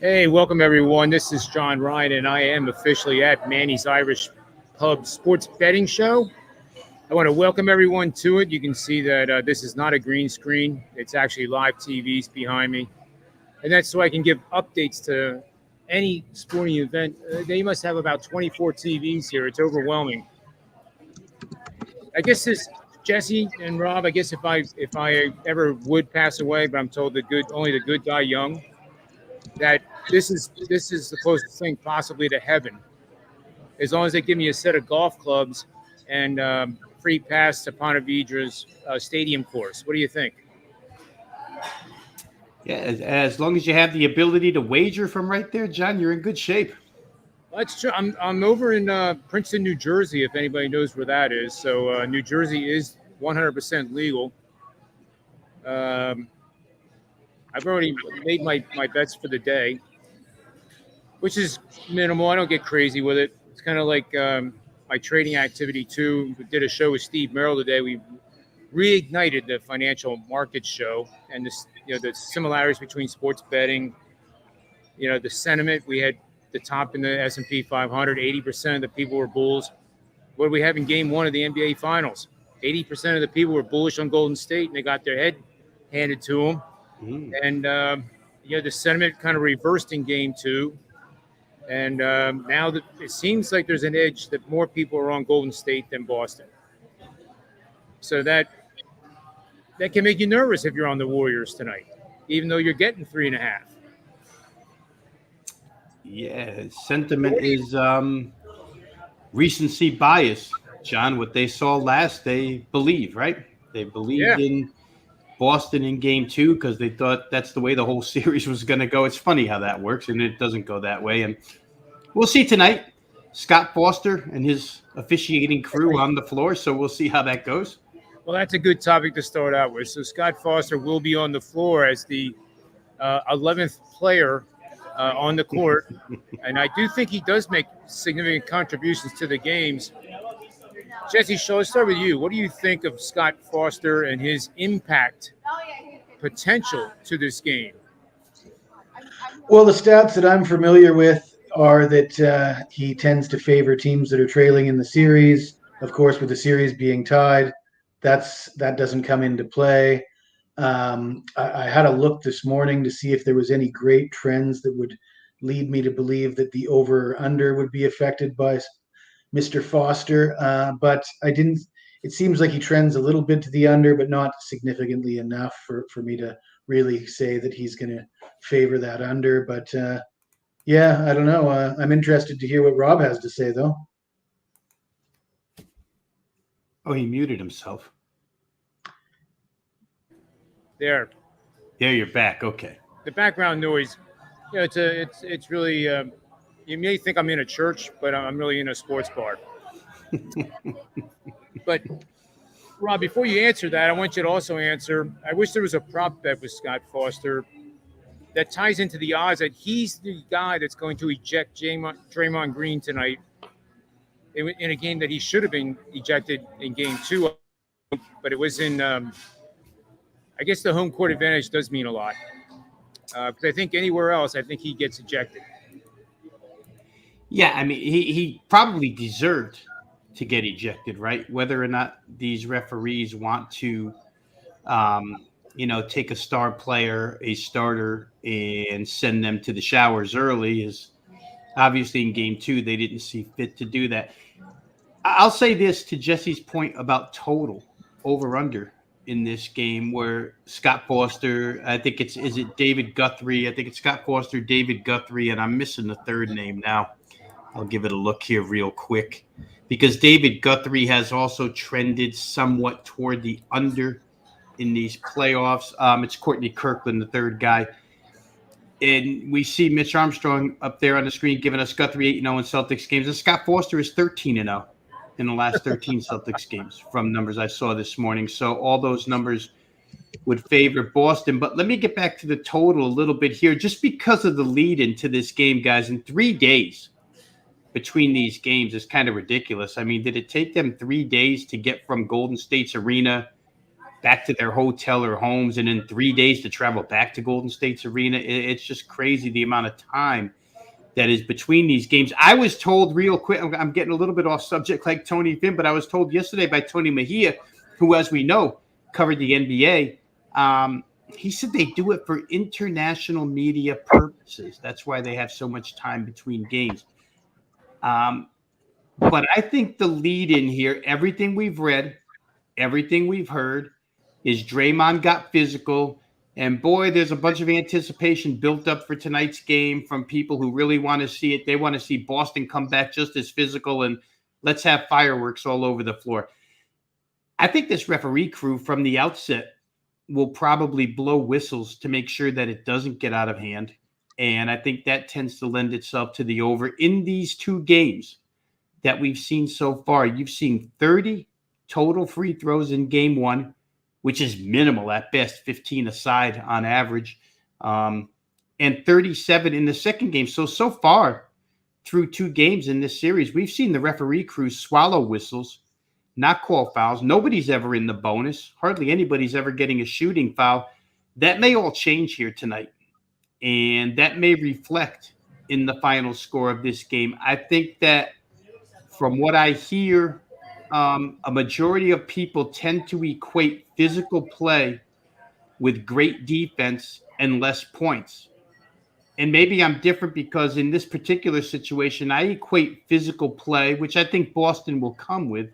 Hey, welcome everyone. This is John Ryan, and I am officially at Manny's Irish Pub Sports Betting Show. I want to welcome everyone to it. You can see that this is not a green screen, it's actually live TVs behind me. And that's so I can give updates to any sporting event. They must have about 24 TVs here. It's overwhelming. I guess this Jesse and Rob. I guess if I ever would pass away, but I'm told only the good die young. That this is the closest thing possibly to heaven. As long as they give me a set of golf clubs and free pass to Ponte Vedra's stadium course. What do you think? Yeah, as long as you have the ability to wager from right there, John, you're in good shape. That's true. I'm over in Princeton, New Jersey. If anybody knows where that is, so New Jersey is 100% legal. Um, I've already made my bets for the day, which is minimal. I don't get crazy with it. It's kind of like my trading activity too. We did a show with Steve Merrill today. We reignited the financial markets show and the similarities between sports betting. The sentiment. We had the top in the S&P 500. 80% of the people were bulls. What do we have in Game 1 of the NBA Finals? 80% of the people were bullish on Golden State, and they got their head handed to them. And the sentiment kind of reversed in Game 2. And now that it seems like there's an edge that more people are on Golden State than Boston. So that can make you nervous if you're on the Warriors tonight, even though you're getting 3.5. Yeah, sentiment is recency bias, John. What they saw last, they believe, right? They believed in Boston in Game 2 because they thought that's the way the whole series was going to go. It's funny how that works, and it doesn't go that way. And we'll see tonight. Scott Foster and his officiating crew on the floor, so we'll see how that goes. Well, that's a good topic to start out with. So Scott Foster will be on the floor as the 11th player on the court, and I do think he does make significant contributions to the games. Jesse Schule, let's start with you. What do you think of Scott Foster and his impact potential to this game? Well, the stats that I'm familiar with are that he tends to favor teams that are trailing in the series. Of course, with the series being tied, that doesn't come into play. I had a look this morning to see if there was any great trends that would lead me to believe that the over/under would be affected by Mr. Foster, but I didn't. It seems like he trends a little bit to the under, but not significantly enough for me to really say that he's going to favor that under. But yeah, I don't know. I'm interested to hear what Rob has to say, though. Oh, he muted himself. There, you're back. Okay. The background noise. It's really. You may think I'm in a church, but I'm really in a sports bar. But Rob, before you answer that, I want you to also answer. I wish there was a prop bet with Scott Foster that ties into the odds that he's the guy that's going to eject Draymond Green tonight in a game that he should have been ejected in Game 2, but it was in. I guess the home court advantage does mean a lot. Because I think anywhere else, I think he gets ejected. Yeah, I mean, he probably deserved to get ejected, right? Whether or not these referees want to, take a star player, a starter, and send them to the showers early is obviously in Game 2, they didn't see fit to do that. I'll say this to Jesse's point about total over-under in this game where Scott Foster, I think is it David Guthrie? I think it's Scott Foster, David Guthrie, and I'm missing the third name now. I'll give it a look here real quick because David Guthrie has also trended somewhat toward the under in these playoffs. It's Courtney Kirkland, the third guy. And we see Mitch Armstrong up there on the screen giving us Guthrie 8-0 in Celtics games. And Scott Foster is 13-0 in the last 13 Celtics games from numbers I saw this morning. So all those numbers would favor Boston. But let me get back to the total a little bit here, just because of the lead into this game, guys. In 3 days between these games is kind of ridiculous. I mean, did it take them 3 days to get from Golden State's arena back to their hotel or homes, and in 3 days to travel back to Golden State's arena. It's just crazy the amount of time that is between these games. I was told real quick, I'm getting a little bit off subject like Tony Finn, but I was told yesterday by Tony Mejia, who, as we know, covered the NBA. He said they do it for international media purposes. That's why they have so much time between games. But I think the lead in here, everything we've read, everything we've heard, is Draymond got physical. And boy, there's a bunch of anticipation built up for tonight's game from people who really want to see it. They want to see Boston come back just as physical, and let's have fireworks all over the floor. I think this referee crew from the outset will probably blow whistles to make sure that it doesn't get out of hand. And I think that tends to lend itself to the over. In these 2 games that we've seen so far, you've seen 30 total free throws in game 1, which is minimal at best, 15 aside on average, and 37 in the second game. So far through 2 games in this series, we've seen the referee crew swallow whistles, not call fouls. Nobody's ever in the bonus. Hardly anybody's ever getting a shooting foul. That may all change here tonight, and that may reflect in the final score of this game. I think that from what I hear, a majority of people tend to equate physical play with great defense and less points. And maybe I'm different because in this particular situation, I equate physical play, which I think Boston will come with.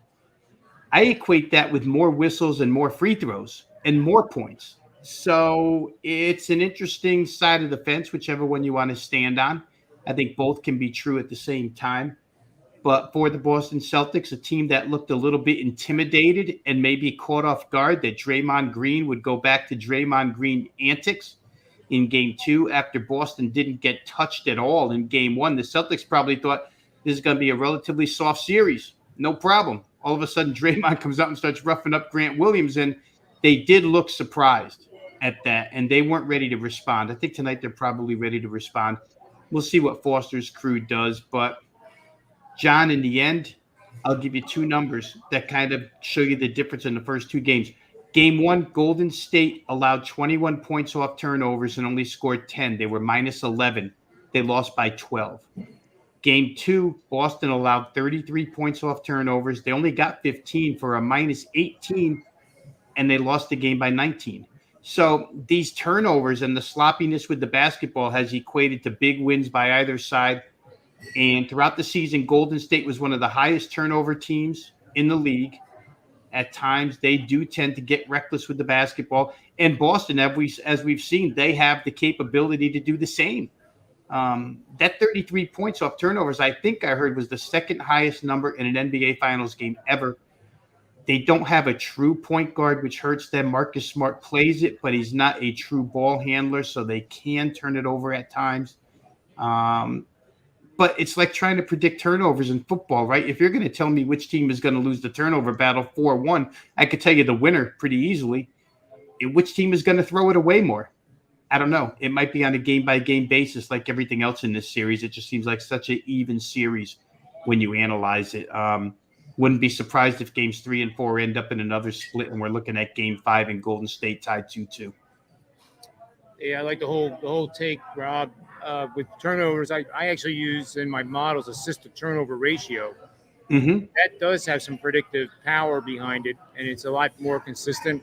I equate that with more whistles and more free throws and more points. So it's an interesting side of the fence, whichever one you want to stand on. I think both can be true at the same time. But for the Boston Celtics, a team that looked a little bit intimidated and maybe caught off guard that Draymond Green would go back to Draymond Green antics in game 2 after Boston didn't get touched at all in game 1. The Celtics probably thought this is going to be a relatively soft series. No problem. All of a sudden, Draymond comes out and starts roughing up Grant Williams, and they did look surprised at that, and they weren't ready to respond. I think tonight they're probably ready to respond. We'll see what Foster's crew does, but John, in the end, I'll give you 2 numbers that kind of show you the difference in the first 2 games. Game 1, Golden State allowed 21 points off turnovers and only scored 10. They were minus 11. They lost by 12. Game 2, Boston allowed 33 points off turnovers. They only got 15 for a minus 18, and they lost the game by 19. So these turnovers and the sloppiness with the basketball has equated to big wins by either side. And throughout the season, Golden State was one of the highest turnover teams in the league. At times, they do tend to get reckless with the basketball. And Boston, as we've seen, they have the capability to do the same. That 33 points off turnovers, I think I heard, was the second highest number in an NBA Finals game ever. They don't have a true point guard, which hurts them. Marcus Smart plays it, but he's not a true ball handler, so they can turn it over at times. But it's like trying to predict turnovers in football, right? If you're going to tell me which team is going to lose the turnover battle 4-1, I could tell you the winner pretty easily. Which team is going to throw it away more? I don't know. It might be on a game-by-game basis like everything else in this series. It just seems like such an even series when you analyze it. Wouldn't be surprised if games 3 and 4 end up in another split, and we're looking at game 5 and Golden State tied 2-2. Yeah, I like the whole take, Rob. With turnovers, I actually use in my models assist to turnover ratio. Mm-hmm. That does have some predictive power behind it, and it's a lot more consistent.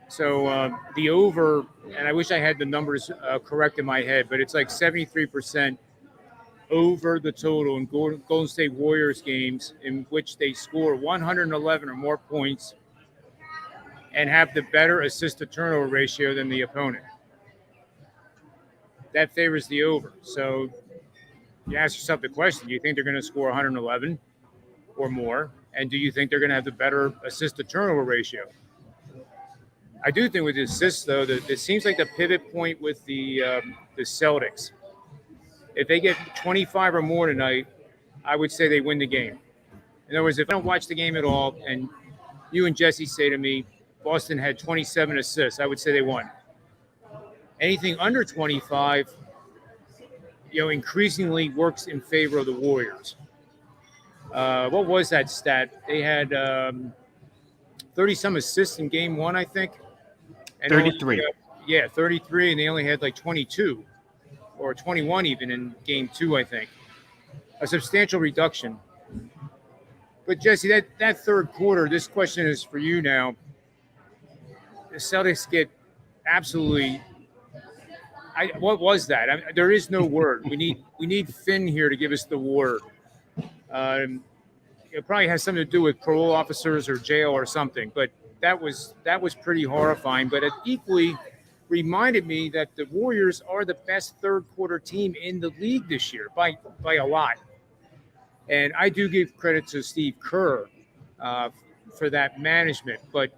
So the over, and I wish I had the numbers correct in my head, but it's like 73% over the total in Golden State Warriors games in which they score 111 or more points and have the better assist to turnover ratio than the opponent. That favors the over. So you ask yourself the question, do you think they're going to score 111 or more? And do you think they're going to have the better assist to turnover ratio? I do think with the assists, though, that it seems like the pivot point with the Celtics. If they get 25 or more tonight, I would say they win the game. In other words, if I don't watch the game at all and you and Jesse say to me, Boston had 27 assists, I would say they won. Anything under 25, increasingly works in favor of the Warriors. What was that stat? They had 30-some assists in game one, I think. And 33. Yeah, 33, and they only had like 22 or 21 even in game two, I think. A substantial reduction. But Jesse, that third quarter, this question is for you now. The Celtics get absolutely. What was that? There is no word. We need Finn here to give us the word. It probably has something to do with parole officers or jail or something. But that was pretty horrifying. But it equally reminded me that the Warriors are the best third quarter team in the league this year by a lot. And I do give credit to Steve Kerr for that management. But,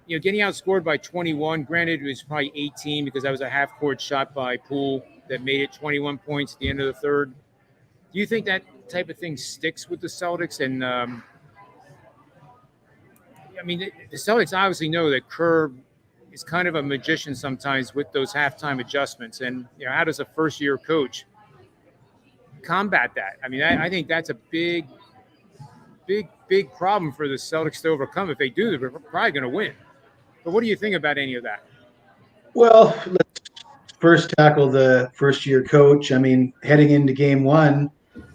getting outscored by 21, granted it was probably 18 because that was a half-court shot by Poole that made it 21 points at the end of the third. Do you think that type of thing sticks with the Celtics? And, the Celtics obviously know that Kerr is kind of a magician sometimes with those halftime adjustments. And, how does a first-year coach combat that? I think that's a big problem for the Celtics to overcome. If they do, they're probably going to win. But what do you think about any of that? Well, let's first tackle the first-year coach. Heading into game one,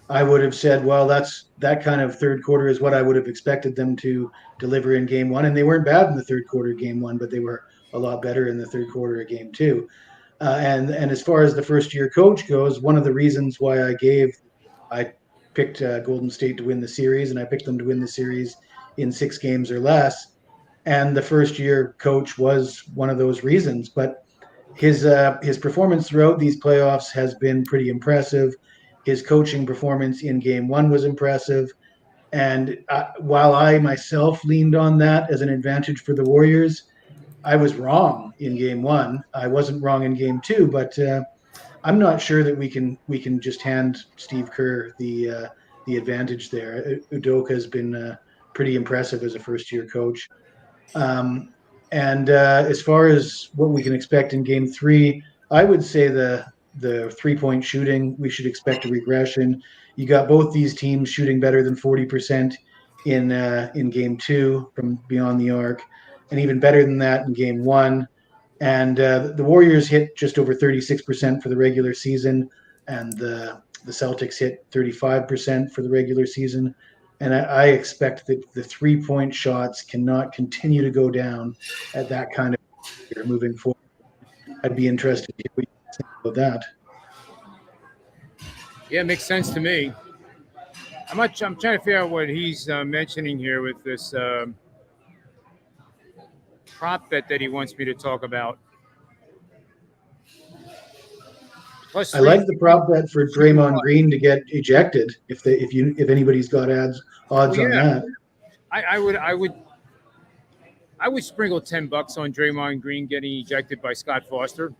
I would have said, well, that kind of third quarter is what I would have expected them to deliver in game one. And they weren't bad in the third quarter of game one, but they were a lot better in the third quarter of game two. And as far as the first-year coach goes, one of the reasons why I picked Golden State to win the series, and I picked them to win the series in 6 games or less. And the first-year coach was one of those reasons. But his performance throughout these playoffs has been pretty impressive. His coaching performance in game one was impressive. And while I myself leaned on that as an advantage for the Warriors, I was wrong in game one. I wasn't wrong in game two, but I'm not sure that we can just hand Steve Kerr the advantage there. Udoka has been pretty impressive as a first-year coach. And as far as what we can expect in game three, I would say the 3-point shooting, we should expect a regression. You got both these teams shooting better than 40% in game two from beyond the arc, and even better than that in game one. And the Warriors hit just over 36% for the regular season, and the Celtics hit 35% for the regular season. And I expect that the 3-point shots cannot continue to go down at that kind of year moving forward. I'd be interested to hear what you think about that. Yeah, it makes sense to me. I'm trying to figure out what he's mentioning here with this prop bet that he wants me to talk about. I like the prop bet for Draymond Green to get ejected if anybody's got odds on that. I would sprinkle $10 on Draymond Green getting ejected by Scott Foster.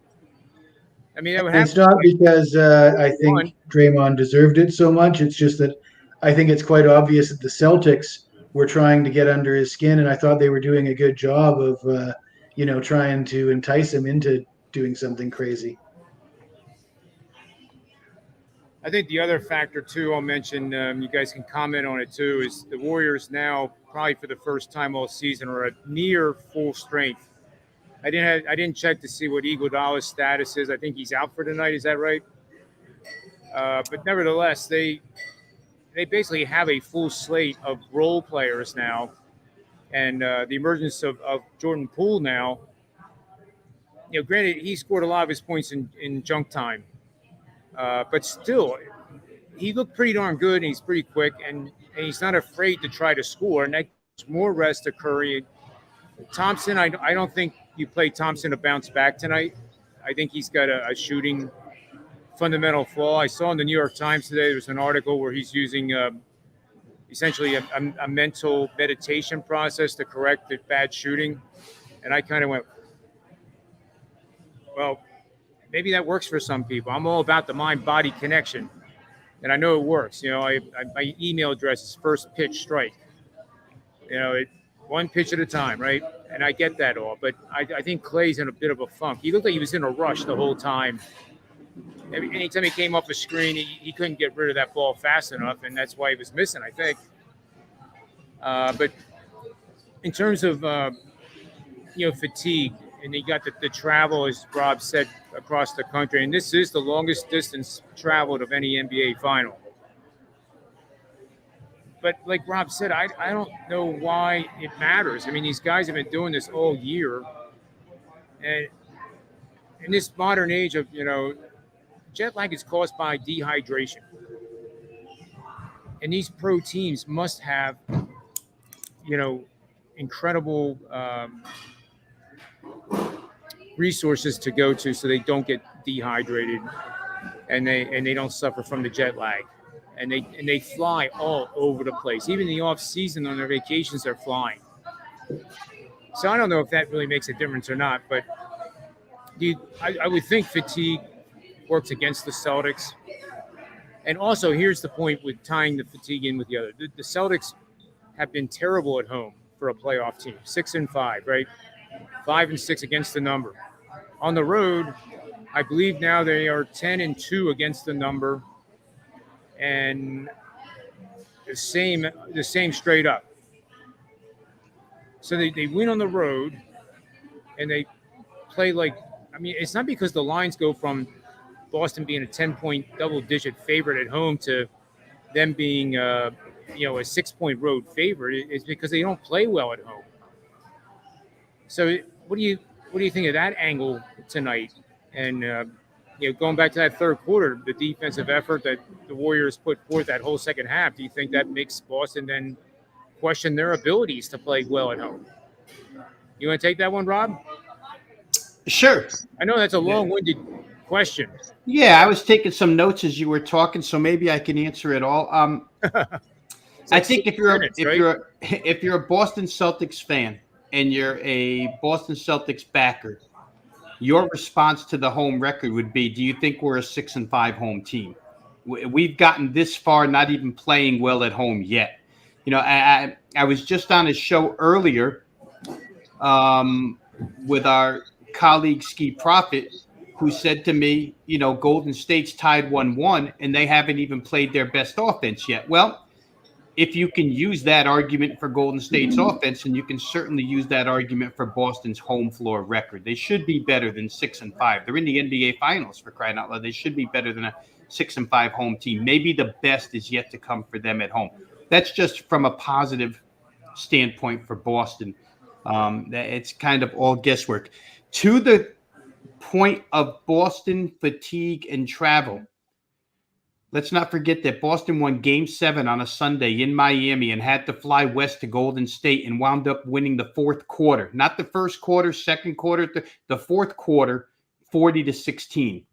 That would happen. It's not because I think Draymond deserved it so much. It's just that I think it's quite obvious that the Celtics were trying to get under his skin, and I thought they were doing a good job of trying to entice him into doing something crazy. I think the other factor, too, I'll mention, you guys can comment on it, too, is the Warriors now, probably for the first time all season, are at near full strength. I didn't check to see what Iguodala's status is. I think he's out for tonight. Is that right? But nevertheless, they basically have a full slate of role players now. And the emergence of Jordan Poole now, granted, he scored a lot of his points in junk time. But still, he looked pretty darn good, and he's pretty quick, and he's not afraid to try to score. And that's more rest to Curry. Thompson, I don't think you play Thompson to bounce back tonight. I think he's got a shooting fundamental flaw. I saw in the New York Times today there was an article where he's using essentially a mental meditation process to correct the bad shooting. And I kind of went, well, maybe that works for some people. I'm all about the mind-body connection, and I know it works. My email address is first pitch strike. One pitch at a time, right? And I get that all, but I think Clay's in a bit of a funk. He looked like he was in a rush the whole time. Anytime he came off the screen, he couldn't get rid of that ball fast enough, and that's why he was missing, I think. But in terms of fatigue, and you got the travel, as Rob said, across the country, and this is the longest distance traveled of any NBA final. But like Rob said, I don't know why it matters. I mean, these guys have been doing this all year, and in this modern age of jet lag is caused by dehydration, and these pro teams must have incredible resources to go to so they don't get dehydrated and they don't suffer from the jet lag. And they fly all over the place. Even in the off season on their vacations, they're flying. So I don't know if that really makes a difference or not, but I would think fatigue works against the Celtics. And also, here's the point with tying the fatigue in with the other. The Celtics have been terrible at home for a playoff team. 6-5, right? 5-6 against the number. On the road, I believe now they are 10-2 against the number, and the same straight up. So they win on the road, and they play like, I mean, it's not because the lines go from Boston being a 10-point double-digit favorite at home to them being a 6-point road favorite. It's because they don't play well at home. So what do you think of that angle tonight? And going back to that third quarter, the defensive effort that the Warriors put forth that whole second half, do you think that makes Boston then question their abilities to play well at home? You want to take that one, Rob? Sure. I know that's a long-winded question. Yeah, I was taking some notes as you were talking, so maybe I can answer it all. I think if you're a Boston Celtics fan and you're a Boston Celtics backer, your response to the home record would be, do you think we're a 6-5 home team? We've gotten this far, not even playing well at home yet. I was just on a show earlier with our colleague Ski Prophet, who said to me, Golden State's tied 1-1 and they haven't even played their best offense yet. Well, if you can use that argument for Golden State's offense, and you can certainly use that argument for Boston's home floor record. They should be better than 6-5. They're in the NBA Finals, for crying out loud. They should be better than a 6-5 home team. Maybe the best is yet to come for them at home. That's just from a positive standpoint for Boston. It's kind of all guesswork. To the point of Boston fatigue and travel, let's not forget that Boston won Game 7 on a Sunday in Miami and had to fly west to Golden State and wound up winning the fourth quarter. Not the first quarter, second quarter, the fourth quarter, 40-16.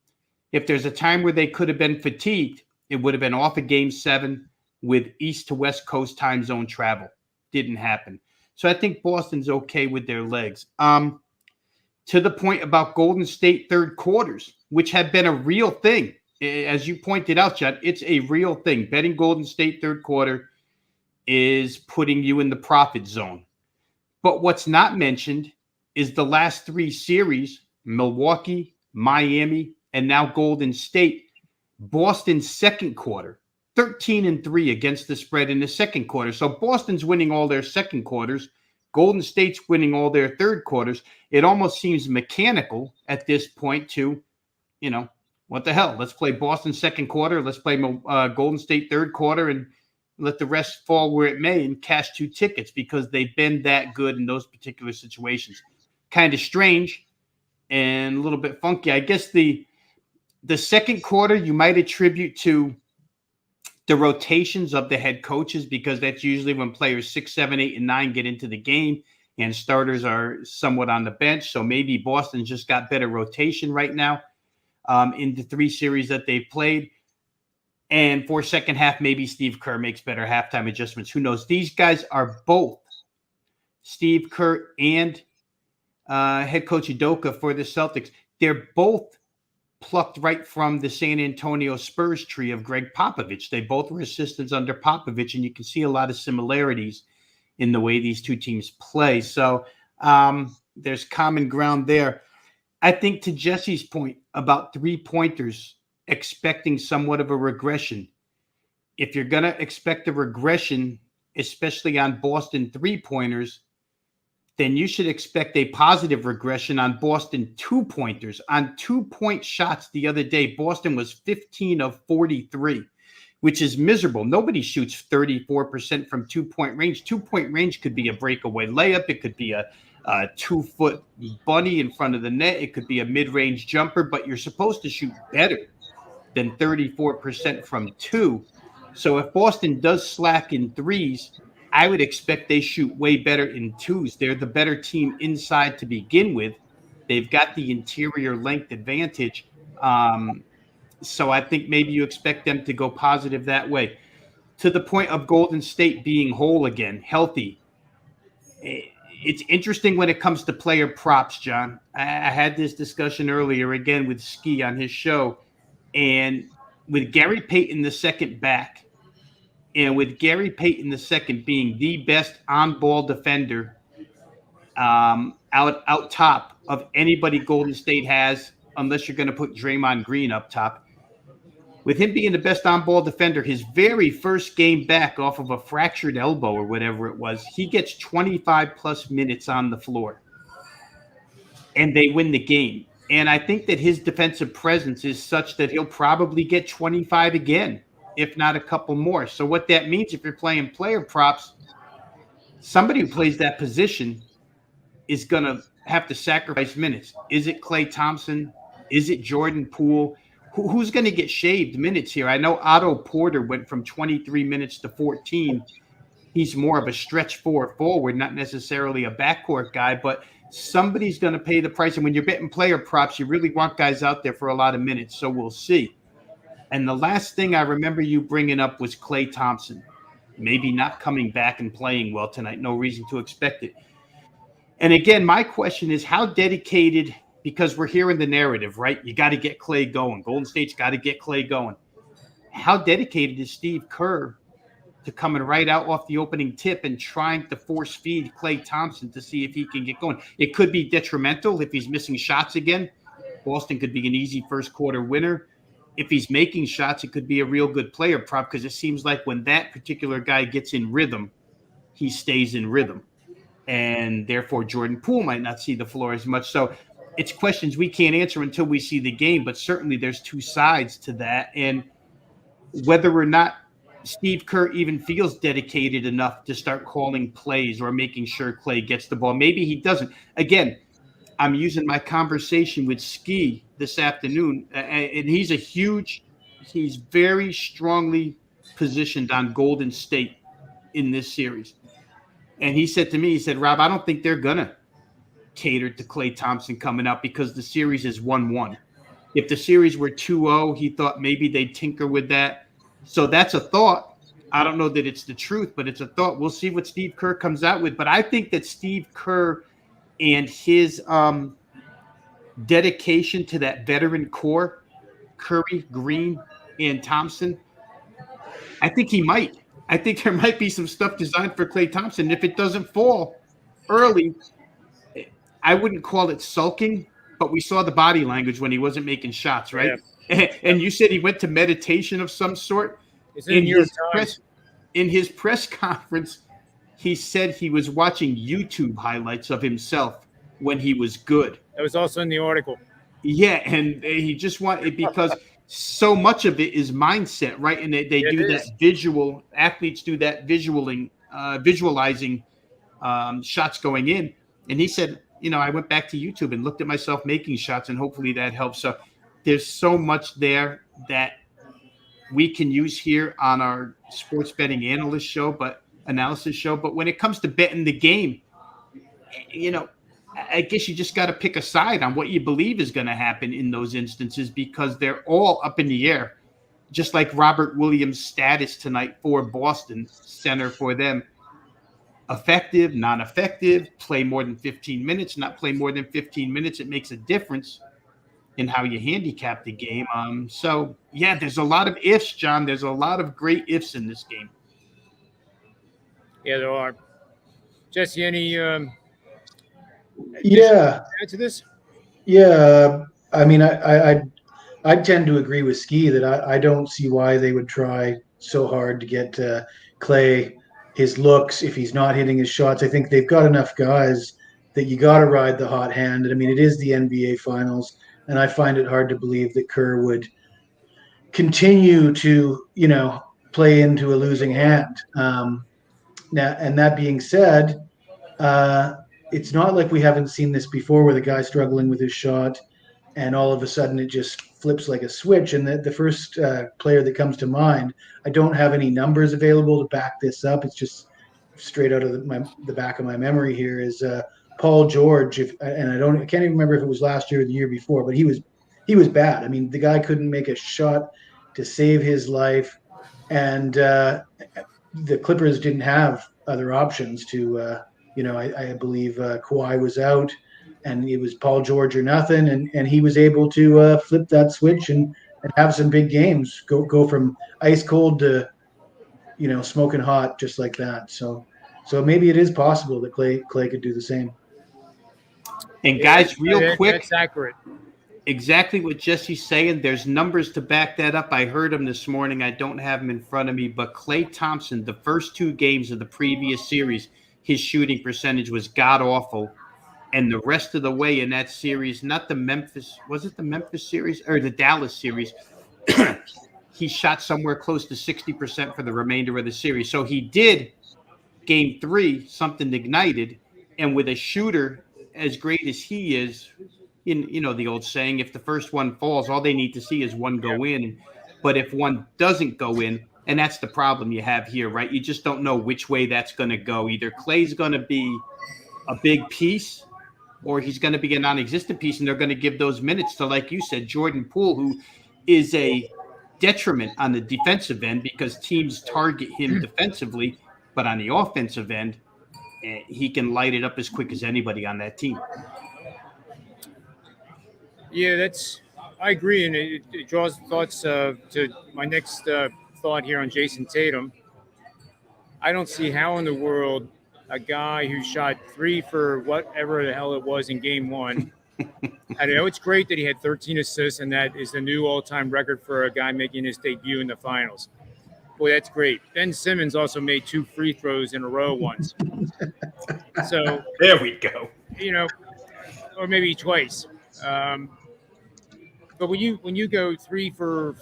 If there's a time where they could have been fatigued, it would have been off of Game 7 with East to West Coast time zone travel. Didn't happen. So I think Boston's okay with their legs. To the point about Golden State third quarters, which have been a real thing. As you pointed out, Chad, it's a real thing. Betting Golden State third quarter is putting you in the profit zone. But what's not mentioned is the last three series, Milwaukee, Miami, and now Golden State. Boston's second quarter, 13-3 against the spread in the second quarter. So Boston's winning all their second quarters. Golden State's winning all their third quarters. It almost seems mechanical at this point to, what the hell? Let's play Boston second quarter. Let's play Golden State third quarter and let the rest fall where it may and cash 2 tickets because they've been that good in those particular situations. Kind of strange and a little bit funky. I guess the second quarter you might attribute to the rotations of the head coaches because that's usually when players 6, 7, 8, and 9 get into the game and starters are somewhat on the bench. So maybe Boston's just got better rotation right now. In the 3 series that they've played. And for second half, maybe Steve Kerr makes better halftime adjustments. Who knows? These guys are both, Steve Kerr and head coach Udoka for the Celtics. They're both plucked right from the San Antonio Spurs tree of Greg Popovich. They both were assistants under Popovich, and you can see a lot of similarities in the way these two teams play. So there's common ground there. I think to Jesse's point about 3-pointers expecting somewhat of a regression, if you're going to expect a regression, especially on Boston 3-pointers, then you should expect a positive regression on Boston 2-pointers. On 2-point shots the other day, Boston was 15 of 43, which is miserable. Nobody shoots 34% from 2-point range. 2-point range could be a breakaway layup. It could be a 2-foot bunny in front of the net. It could be a mid-range jumper, but you're supposed to shoot better than 34% from 2. So if Boston does slack in threes, I would expect they shoot way better in 2s. They're the better team inside to begin with. They've got the interior length advantage. So I think maybe you expect them to go positive that way. To the point of Golden State being whole again, healthy. It's interesting when it comes to player props, John. I had this discussion earlier again with Ski on his show. And with Gary Payton II back, and with Gary Payton II being the best on-ball defender out top of anybody Golden State has, unless you're going to put Draymond Green up top. With him being the best on-ball defender, his very first game back off of a fractured elbow or whatever it was, he gets 25-plus minutes on the floor. And they win the game. And I think that his defensive presence is such that he'll probably get 25 again, if not a couple more. So what that means, if you're playing player props, somebody who plays that position is going to have to sacrifice minutes. Is it Klay Thompson? Is it Jordan Poole? Who's going to get shaved minutes here? I know Otto Porter went from 23 minutes to 14. He's more of a stretch forward, not necessarily a backcourt guy, but somebody's going to pay the price. And when you're betting player props, you really want guys out there for a lot of minutes. So we'll see. And the last thing I remember you bringing up was Klay Thompson. Maybe not coming back and playing well tonight. No reason to expect it. And again, my question is how dedicated, because we're hearing the narrative, right? You got to get Klay going. Golden State's got to get Klay going. How dedicated is Steve Kerr to coming right out off the opening tip and trying to force feed Klay Thompson to see if he can get going? It could be detrimental if he's missing shots again. Boston could be an easy first quarter winner. If he's making shots, it could be a real good player prop because it seems like when that particular guy gets in rhythm, he stays in rhythm. And therefore, Jordan Poole might not see the floor as much. So it's questions we can't answer until we see the game, but certainly there's two sides to that. And whether or not Steve Kerr even feels dedicated enough to start calling plays or making sure Klay gets the ball. Maybe he doesn't. Again, I'm using my conversation with Ski this afternoon, and he's very strongly positioned on Golden State in this series. And he said to me, he said, Rob, I don't think they're going to cater to Klay Thompson coming out because the series is 1-1. If the series were 2-0, he thought maybe they'd tinker with that. So that's a thought. I don't know that it's the truth, but it's a thought. We'll see what Steve Kerr comes out with. But I think that Steve Kerr and his dedication to that veteran core, Curry, Green, and Thompson, I think there might be some stuff designed for Klay Thompson. If it doesn't fall early, I wouldn't call it sulking, but we saw the body language when he wasn't making shots, right? Yeah. And you said he went to meditation of some sort. In his press conference, he said he was watching YouTube highlights of himself when he was good. That was also in the article. Yeah, and he just wanted, because so much of it is mindset, right? And they do that visual. Athletes do that visualizing shots going in. And he said, I went back to YouTube and looked at myself making shots, and hopefully that helps. So there's so much there that we can use here on our sports betting analyst show, analysis show. But when it comes to betting the game, I guess you just got to pick a side on what you believe is going to happen in those instances, because they're all up in the air, just like Robert Williams' status tonight for Boston, center for them. Effective, non-effective, play more than 15 minutes, not play more than 15 minutes. It makes a difference in how you handicap the game. So, yeah, there's a lot of ifs, John. There's a lot of great ifs in this game. Yeah, there are. Jesse, any add to this? Yeah, I mean, I tend to agree with Ski that I don't see why they would try so hard to get Klay his looks if he's not hitting his shots. I think they've got enough guys that you got to ride the hot hand. And I mean, it is the NBA Finals, and I find it hard to believe that Kerr would continue to, play into a losing hand. Now, and that being said, it's not like we haven't seen this before, where the guy's struggling with his shot, and all of a sudden it just flips like a switch. And the first player that comes to mind, I don't have any numbers available to back this up. It's just straight out of the back of my memory here, is Paul George. And I can't even remember if it was last year or the year before, but he was bad. I mean, the guy couldn't make a shot to save his life, and the Clippers didn't have other options to. I believe Kawhi was out, and it was Paul George or nothing, and he was able to flip that switch and have some big games. Go from ice cold to smoking hot, just like that. So maybe it is possible that Clay could do the same. And guys, real quick, that's accurate. Exactly what Jesse's saying. There's numbers to back that up. I heard him this morning. I don't have them in front of me, but Klay Thompson, the first 2 games of the previous series, his shooting percentage was god awful. And the rest of the way in that series, not the Memphis, was it the Memphis series or the Dallas series? He shot somewhere close to 60% for the remainder of the series. So he did game 3, something ignited. And with a shooter as great as he is, the old saying, if the first one falls, all they need to see is one go in. But if one doesn't go in, and that's the problem you have here, right? You just don't know which way that's going to go. Either Clay's going to be a big piece, or he's going to be a non-existent piece, and they're going to give those minutes to, like you said, Jordan Poole, who is a detriment on the defensive end because teams target him defensively, but on the offensive end, he can light it up as quick as anybody on that team. Yeah, I agree, and it draws thoughts to my next thought here on Jason Tatum. I don't see how in the world a guy who shot 3 for whatever the hell it was in game 1. I know it's great that he had 13 assists, and that is the new all-time record for a guy making his debut in the finals. Boy, that's great. Ben Simmons also made 2 free throws in a row once. So there we go. Or maybe twice. But when you go 3 for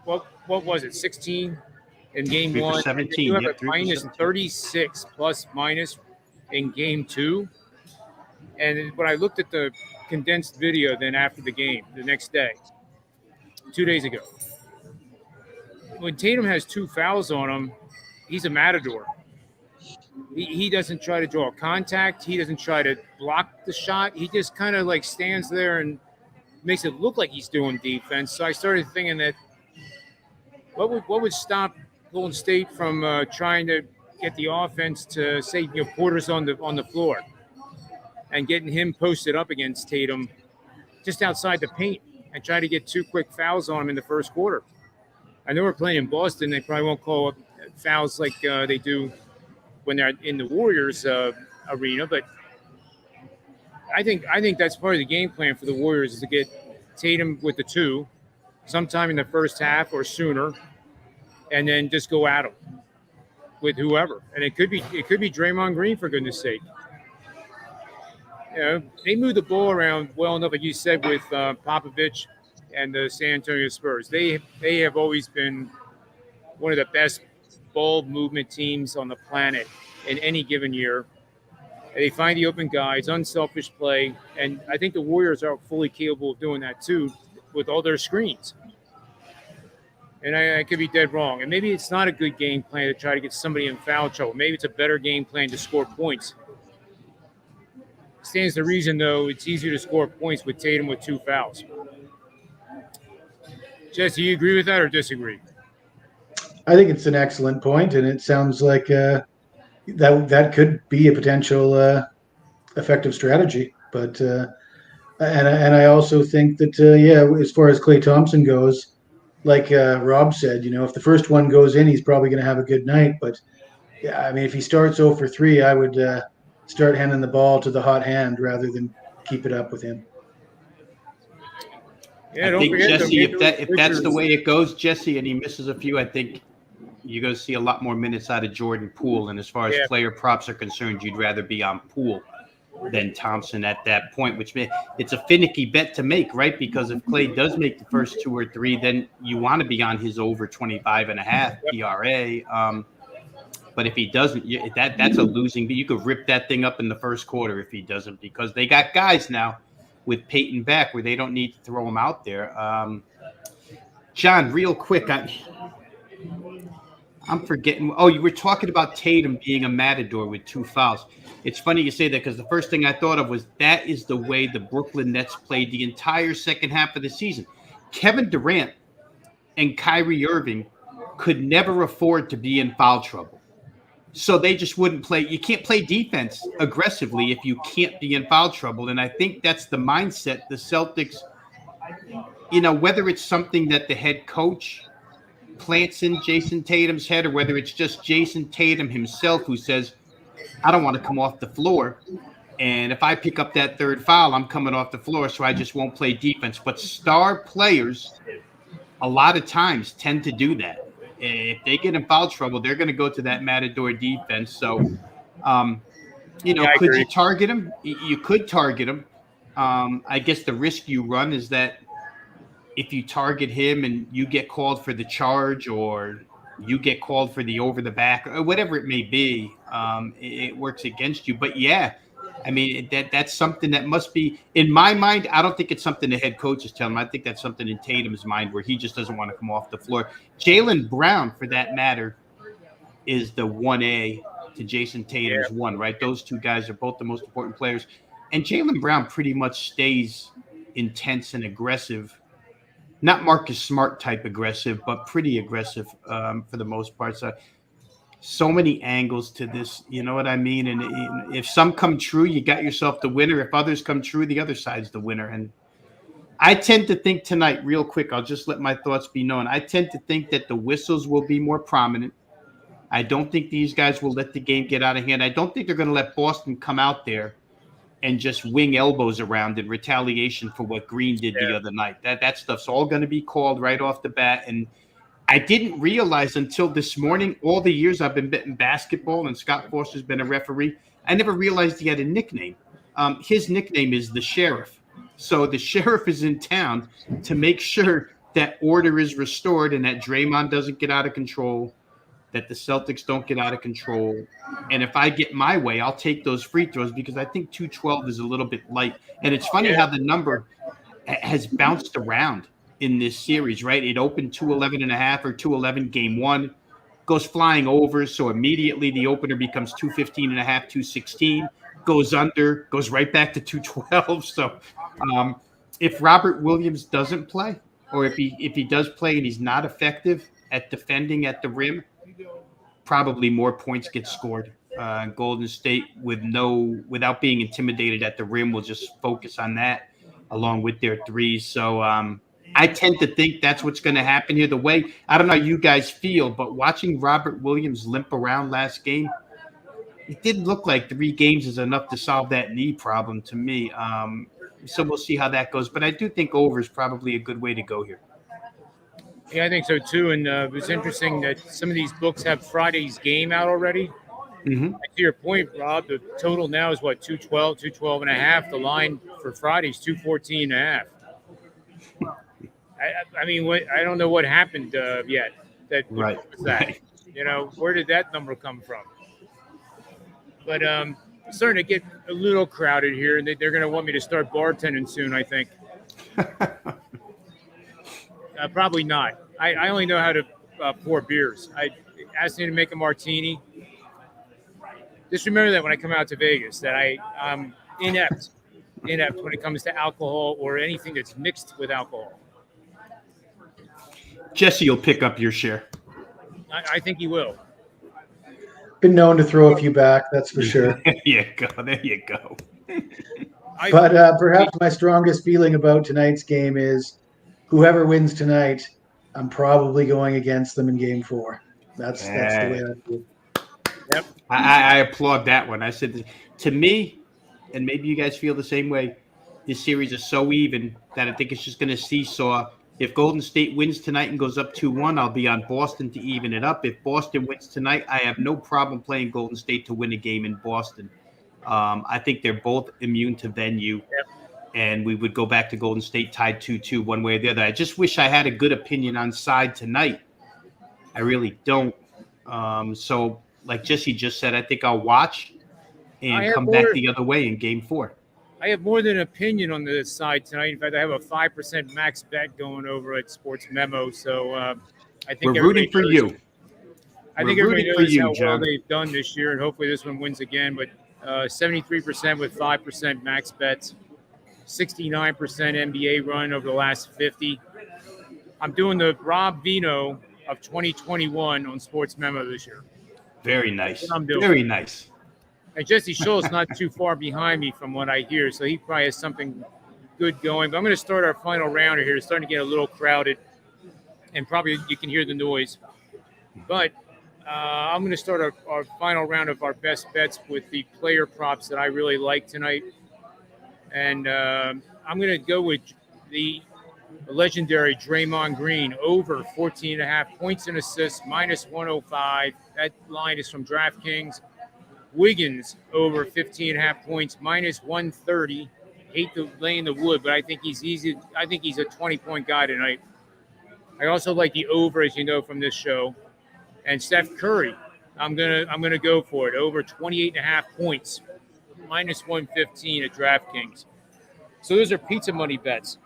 what was it, 16 in game 1, 17, and you have yep, a minus 36 plus minus in game 2. And when I looked at the condensed video then after the game the next day, 2 days ago, when Tatum has 2 fouls on him, he's a matador. He doesn't try to draw contact. He doesn't try to block the shot. He just kind of like stands there and makes it look like he's doing defense. So I started thinking that what would stop Golden State from trying to get the offense to say Porter's on the floor and getting him posted up against Tatum just outside the paint and try to get 2 quick fouls on him in the first quarter. I know we're playing in Boston. They probably won't call fouls like they do when they're in the Warriors arena, but I think that's part of the game plan for the Warriors is to get Tatum with the 2 sometime in the first half or sooner, and then just go at him with whoever. And it could be Draymond Green, for goodness sake. They move the ball around well enough, like you said, with Popovich and the San Antonio Spurs. They have always been one of the best ball movement teams on the planet in any given year. They find the open guys, unselfish play, and I think the Warriors are fully capable of doing that too with all their screens. And I could be dead wrong. And maybe it's not a good game plan to try to get somebody in foul trouble. Maybe it's a better game plan to score points. Stands to reason, though, it's easier to score points with Tatum with 2 fouls. Jesse, do you agree with that or disagree? I think it's an excellent point, and it sounds like that could be a potential effective strategy. But and I also think that as far as Klay Thompson goes, like Rob said, if the first one goes in, he's probably going to have a good night. But yeah, I mean, if he starts 0 for 3, I would start handing the ball to the hot hand rather than keep it up with him. Yeah, I think, Jesse, if that's the way it goes, Jesse, and he misses a few, I think you're going to see a lot more minutes out of Jordan Poole. And as far as player props are concerned, you'd rather be on Poole than Thompson at that point, which it's a finicky bet to make, right? Because if Clay does make the first 2 or 3, then you want to be on his over 25.5 PRA. But if he doesn't, that's a losing. But you could rip that thing up in the first quarter if he doesn't, because they got guys now with Peyton back where they don't need to throw him out there. John, real quick, I'm forgetting. Oh, you were talking about Tatum being a matador with 2 fouls. It's funny you say that because the first thing I thought of was that is the way the Brooklyn Nets played the entire second half of the season. Kevin Durant and Kyrie Irving could never afford to be in foul trouble. So they just wouldn't play. You can't play defense aggressively if you can't be in foul trouble. And I think that's the mindset the Celtics, whether it's something that the head coach plants in Jason Tatum's head or whether it's just Jason Tatum himself who says, I don't want to come off the floor. And if I pick up that 3rd foul, I'm coming off the floor, so I just won't play defense. But star players a lot of times tend to do that. If they get in foul trouble, they're going to go to that matador defense. So, could you target him? You could target him. I guess the risk you run is that if you target him and you get called for the charge or you get called for the over the back or whatever it may be, it works against you. But yeah, I mean, that's something that must be in my mind. I don't think it's something the head coach is telling him. I think that's something in Tatum's mind where he just doesn't want to come off the floor. Jaylen Brown, for that matter, is the 1A to Jason Tatum's 1, right? Those 2 guys are both the most important players. And Jaylen Brown pretty much stays intense and aggressive. Not Marcus Smart type aggressive, but pretty aggressive for the most part. So many angles to this, you know what I mean? And if some come true, you got yourself the winner. If others come true, the other side's the winner. And I tend to think tonight, real quick, I'll just let my thoughts be known. I tend to think that the whistles will be more prominent. I don't think these guys will let the game get out of hand. I don't think they're going to let Boston come out there and just wing elbows around in retaliation for what Green did the other night. That stuff's all going to be called right off the bat. And I didn't realize until this morning, all the years I've been betting basketball and Scott Foster's been a referee, I never realized he had a nickname. His nickname is the Sheriff. So the Sheriff is in town to make sure that order is restored and that Draymond doesn't get out of control, that the Celtics don't get out of control. And if I get my way, I'll take those free throws because I think 212 is a little bit light. And it's funny how the number has bounced around in this series, right? It opened 211.5 or 211 game 1, goes flying over. So immediately the opener becomes 215.5, 216, goes under, goes right back to 212. So if Robert Williams doesn't play, or if he does play and he's not effective at defending at the rim, probably more points get scored. Golden State without being intimidated at the rim will just focus on that along with their threes. So I tend to think that's what's going to happen here. The way, I don't know how you guys feel, but watching Robert Williams limp around last game, it didn't look like 3 games is enough to solve that knee problem to me. So we'll see how that goes. But I do think over is probably a good way to go here. Yeah, I think so too. And it was interesting that some of these books have Friday's game out already. Mm-hmm. To your point, Rob, the total now is what, 212.5. The line for Friday is 214.5. I mean, I don't know what happened yet. Right. That, where did that number come from? But it's starting to get a little crowded here, and they're going to want me to start bartending soon, I think. Probably not. I only know how to pour beers. I asked him to make a martini. Just remember that when I come out to Vegas, that I'm inept when it comes to alcohol or anything that's mixed with alcohol. Jesse will pick up your share. I think he will. Been known to throw a few back, that's for sure. There you go. But perhaps my strongest feeling about tonight's game is whoever wins tonight, I'm probably going against them in game 4. That's the way I feel. Yep. I applaud that one. I said, to me, and maybe you guys feel the same way, this series is so even that I think it's just going to seesaw. If Golden State wins tonight and goes up 2-1, I'll be on Boston to even it up. If Boston wins tonight, I have no problem playing Golden State to win a game in Boston. I think they're both immune to venue, and we would go back to Golden State tied 2-2 one way or the other. I just wish I had a good opinion on side tonight. I really don't. So, like Jesse just said, I think I'll watch and come back the other way in Game 4. I have more than an opinion on the side tonight. In fact, I have a 5% max bet going over at SportsMemo. So I think we're rooting for you. I think everybody knows how well they've done this year, and hopefully this one wins again. But 73% with 5% max bets, 69% NBA run over the last 50. I'm doing the Rob Veno of 2021 on SportsMemo this year. Very nice. Very nice. And Jesse Schule is not too far behind me from what I hear, so he probably has something good going. But I'm going to start our final rounder here. It's starting to get a little crowded, and probably you can hear the noise. But I'm going to start our final round of our best bets with the player props that I really like tonight. And I'm going to go with the legendary Draymond Green over 14.5 points and assists, minus 105. That line is from DraftKings. Wiggins over 15.5 points, minus 130. Hate to lay in the wood, but I think he's easy. I think he's a 20-point guy tonight. I also like the over, as you know from this show. And Steph Curry, I'm gonna go for it over 28.5 points, minus 115 at DraftKings. So those are pizza money bets.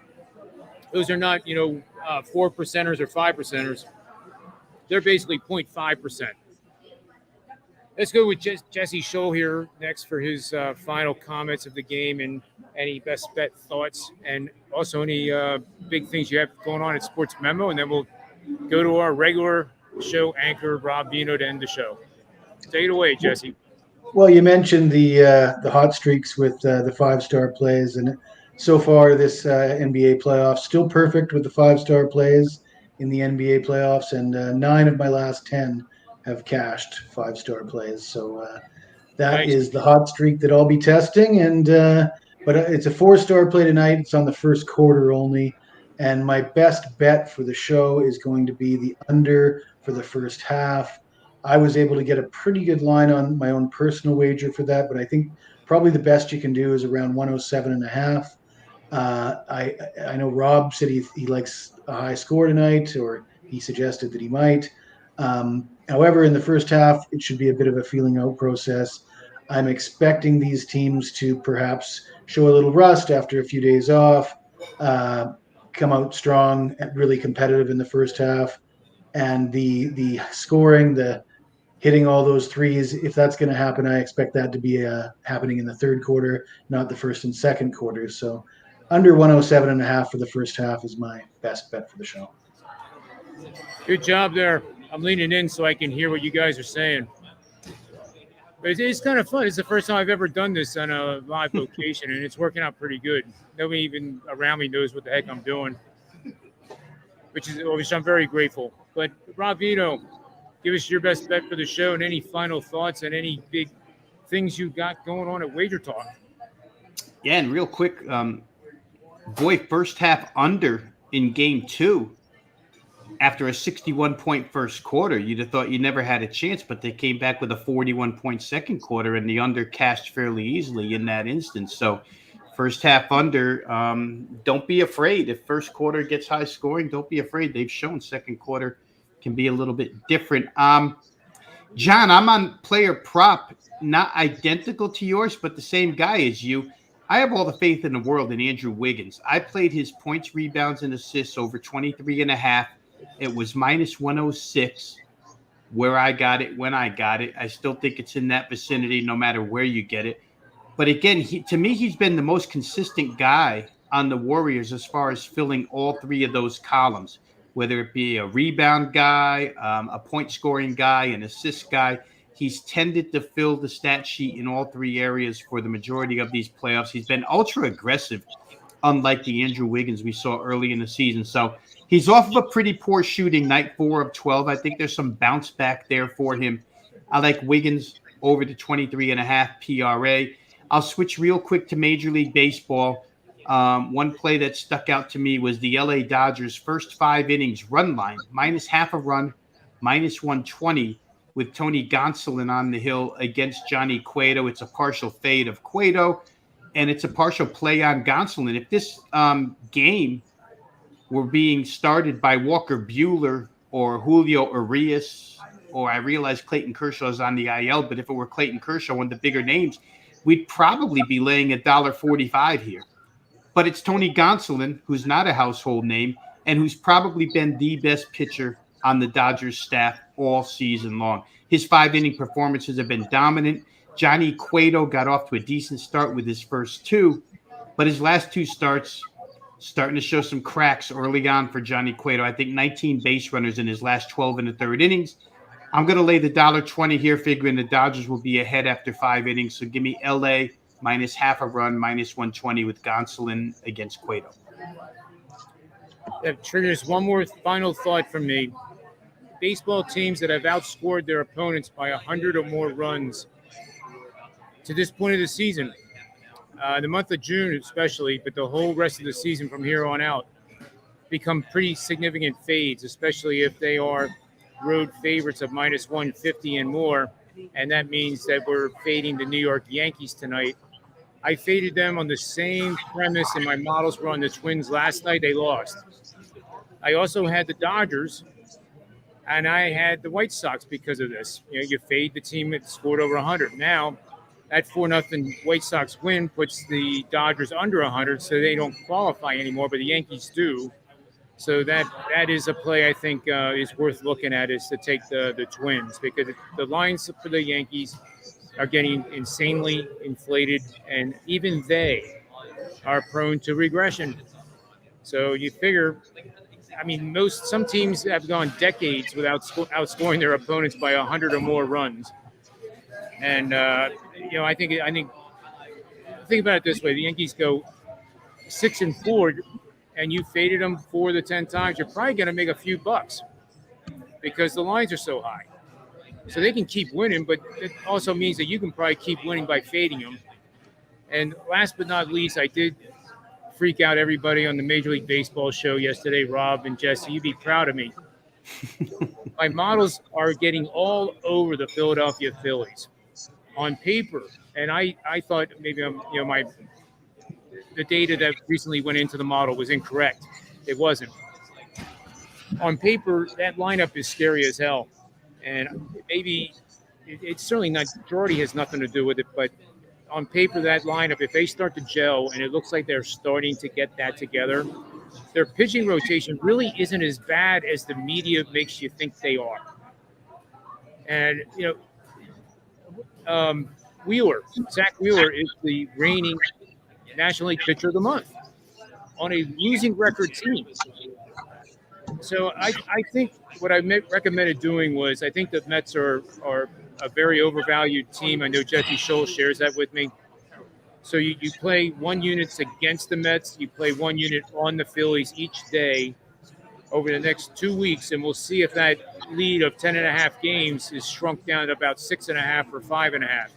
Those are not 4 percenters or 5 percenters. They're basically 0.5%. Let's go with Jesse Schule here next for his final comments of the game and any best bet thoughts, and also any big things you have going on at SportsMemo, and then we'll go to our regular show anchor, Rob Veno, to end the show. Take it away, Jesse. Well, you mentioned the hot streaks with the 5-star plays, and so far this NBA playoffs still perfect with the 5-star plays in the NBA playoffs, and 9 of my last 10 have cashed 5-star plays. So that is the hot streak that I'll be testing. And but it's a 4-star play tonight. It's on the first quarter only. And my best bet for the show is going to be the under for the first half. I was able to get a pretty good line on my own personal wager for that, but I think probably the best you can do is around 107.5. I know Rob said he likes a high score tonight, or he suggested that he might. However, in the first half, it should be a bit of a feeling out process. I'm expecting these teams to perhaps show a little rust after a few days off, come out strong and really competitive in the first half. And the scoring, the hitting all those threes, if that's going to happen, I expect that to be happening in the third quarter, not the first and second quarters. So under 107.5 for the first half is my best bet for the show. Good job there. I'm leaning in so I can hear what you guys are saying. But it's kind of fun. It's the first time I've ever done this on a live location, and it's working out pretty good. Nobody even around me knows what the heck I'm doing, which I'm very grateful. But Rob Veno, give us your best bet for the show and any final thoughts and any big things you got going on at Wagertalk. Yeah, and real quick, first half under in Game 2. After a 61-point first quarter, you'd have thought you never had a chance, but they came back with a 41-point second quarter, and the under cashed fairly easily in that instance. So first half under, don't be afraid. If first quarter gets high scoring, don't be afraid. They've shown second quarter can be a little bit different. John, I'm on player prop, not identical to yours, but the same guy as you. I have all the faith in the world in Andrew Wiggins. I played his points, rebounds, and assists over 23.5. It was minus 106 where I got it, when I got it. I still think it's in that vicinity no matter where you get it. But again, to me, he's been the most consistent guy on the Warriors as far as filling all three of those columns, whether it be a rebound guy, a point scoring guy, an assist guy. He's tended to fill the stat sheet in all three areas for the majority of these playoffs. He's been ultra aggressive, unlike the Andrew Wiggins we saw early in the season. So he's off of a pretty poor shooting night, 4 of 12. I think there's some bounce back there for him. I like Wiggins over to 23.5 PRA. I'll switch real quick to Major League Baseball. One play that stuck out to me was the LA Dodgers' first 5 innings run line, minus half a run, minus 120. with Tony Gonsolin on the hill against Johnny Cueto. It's a partial fade of Cueto, and it's a partial play on Gonsolin. If this game were being started by Walker Buehler or Julio Urias, or I realize Clayton Kershaw is on the IL, but if it were Clayton Kershaw, one of the bigger names, we'd probably be laying $1.45 here. But it's Tony Gonsolin, who's not a household name, and who's probably been the best pitcher on the Dodgers staff all season long. His 5-inning performances have been dominant. Johnny Cueto got off to a decent start with his first 2, but his last 2 starts starting to show some cracks early on for Johnny Cueto. I think 19 base runners in his last 12 and a third innings. I'm going to lay the $1.20 here, figuring the Dodgers will be ahead after 5 innings. So give me LA minus half a run, minus 120 with Gonsolin against Cueto. That triggers one more final thought from me. Baseball teams that have outscored their opponents by 100 or more runs to this point of the season, the month of June especially, but the whole rest of the season from here on out, become pretty significant fades, especially if they are road favorites of minus 150 and more. And that means that we're fading the New York Yankees tonight. I faded them on the same premise, and my models were on the Twins last night. They lost. I also had the Dodgers, and I had the White Sox because of this. You know, you fade the team that scored over 100. Now, that 4-0 White Sox win puts the Dodgers under 100, so they don't qualify anymore, but the Yankees do. So that is a play I think is worth looking at, is to take the Twins, because the lines for the Yankees are getting insanely inflated, and even they are prone to regression. So you figure, I mean, some teams have gone decades without outscoring their opponents by 100 or more runs. And I think about it this way: the Yankees go 6-4, and you faded them 4 to 10 times. You're probably going to make a few bucks because the lines are so high. So they can keep winning, but it also means that you can probably keep winning by fading them. And last but not least, I did freak out everybody on the Major League Baseball show yesterday, Rob and Jesse. You'd be proud of me. My models are getting all over the Philadelphia Phillies on paper. And I thought maybe the data that recently went into the model was incorrect. It wasn't. On paper, that lineup is scary as hell. And maybe it's certainly not, Jordy has nothing to do with it, but on paper, that lineup, if they start to gel, and it looks like they're starting to get that together, their pitching rotation really isn't as bad as the media makes you think they are. And, Zach Wheeler is the reigning National League Pitcher of the Month on a losing record team. So I think what I recommended doing was, I think the Mets are a very overvalued team. I know Jesse Schule shares that with me. So you play 1 unit against the Mets, you play 1 unit on the Phillies each day over the next 2 weeks, and we'll see if that lead of 10.5 games is shrunk down to about 6.5 or 5.5.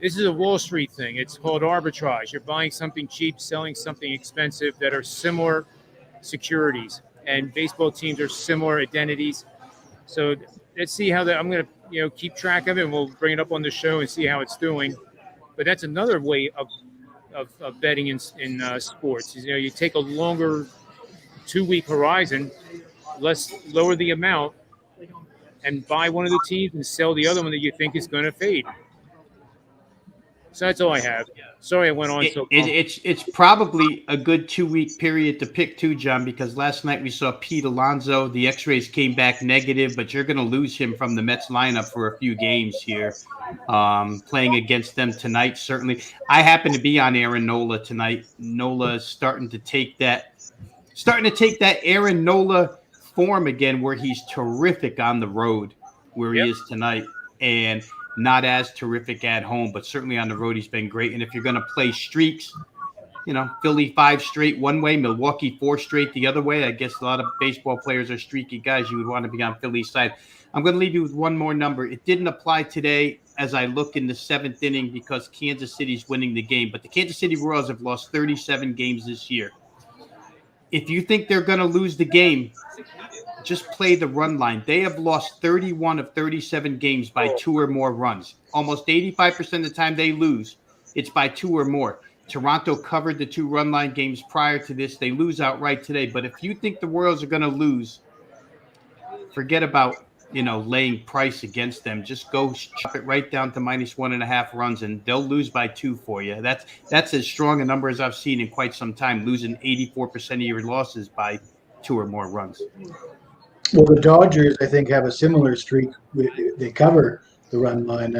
This is a Wall Street thing. It's called arbitrage. You're buying something cheap, selling something expensive that are similar securities. And baseball teams are similar identities. So let's see how I'm going to keep track of it, and we'll bring it up on the show and see how it's doing. But that's another way of betting in sports. You take a longer 2-week horizon, lower the amount, and buy one of the teams and sell the other one that you think is going to fade. So that's all I have. Sorry I went on so long. It's probably a good 2-week period to pick too, John, because last night we saw Pete Alonso. The X-rays came back negative, but you're going to lose him from the Mets lineup for a few games here. Playing against them tonight, certainly. I happen to be on Aaron Nola tonight. Nola is starting to take that Aaron Nola form again, where he's terrific on the road, where he is tonight, and not as terrific at home, but certainly on the road he's been great. And if you're going to play streaks, Philly 5 straight one way, Milwaukee 4 straight the other way. I guess a lot of baseball players are streaky guys. You would want to be on Philly's side. I'm going to leave you with one more number. It didn't apply today as I look in the 7th inning because Kansas City's winning the game. But the Kansas City Royals have lost 37 games this year. if you think they're going to lose the game, just play the run line. They have lost 31 of 37 games by 2 or more runs. Almost 85% of the time they lose, it's by 2 or more. Toronto covered the 2 run line games prior to this. They lose outright today. But if you think the Royals are going to lose, forget about laying price against them. Just go chop it right down to -1.5 runs, and they'll lose by 2 for you. That's as strong a number as I've seen in quite some time, losing 84% of your losses by 2 or more runs. Well, the Dodgers, I think, have a similar streak. They cover the run line.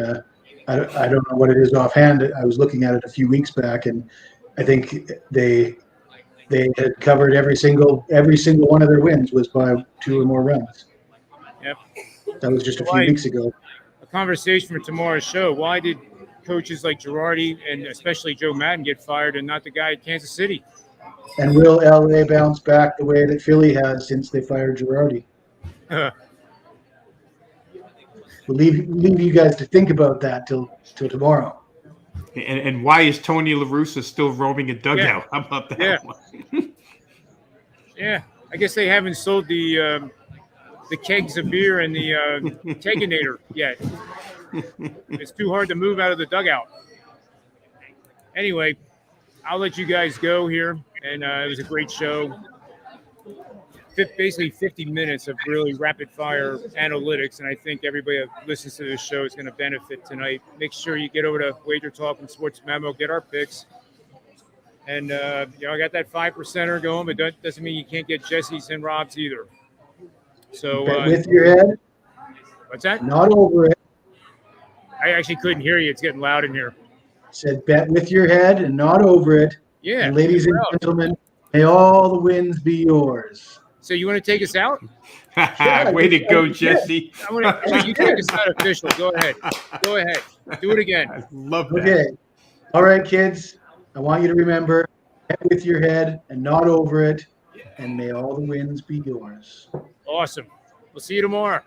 I don't know what it is offhand. I was looking at it a few weeks back, and I think they had covered every single one of their wins was by 2 or more runs. Yep. That was just a few weeks ago. A conversation for tomorrow's show. Why did coaches like Girardi and especially Joe Madden get fired and not the guy at Kansas City? And will LA bounce back the way that Philly has since they fired Girardi? We'll leave you guys to think about that till tomorrow. And why is Tony La Russa still roaming a dugout? How about that one? Yeah, I guess they haven't sold the kegs of beer and the Keginator yet. It's too hard to move out of the dugout. Anyway, I'll let you guys go here, and it was a great show. Basically 50 minutes of really rapid-fire analytics, and I think everybody that listens to this show is going to benefit tonight. Make sure you get over to Wagertalk and SportsMemo, get our picks. And, I got that 5%er going, but that doesn't mean you can't get Jesse's and Rob's either. So bet with your head. What's that? Not over it. I actually couldn't hear you. It's getting loud in here. Said bet with your head and not over it. Yeah. And ladies and gentlemen, may all the wins be yours. So you want to take us out? Way to go, Jesse. You take us out official. Go ahead. Do it again. I love that. Okay. All right, kids. I want you to remember, bet with your head and not over it. And may all the wins be yours. Awesome. We'll see you tomorrow.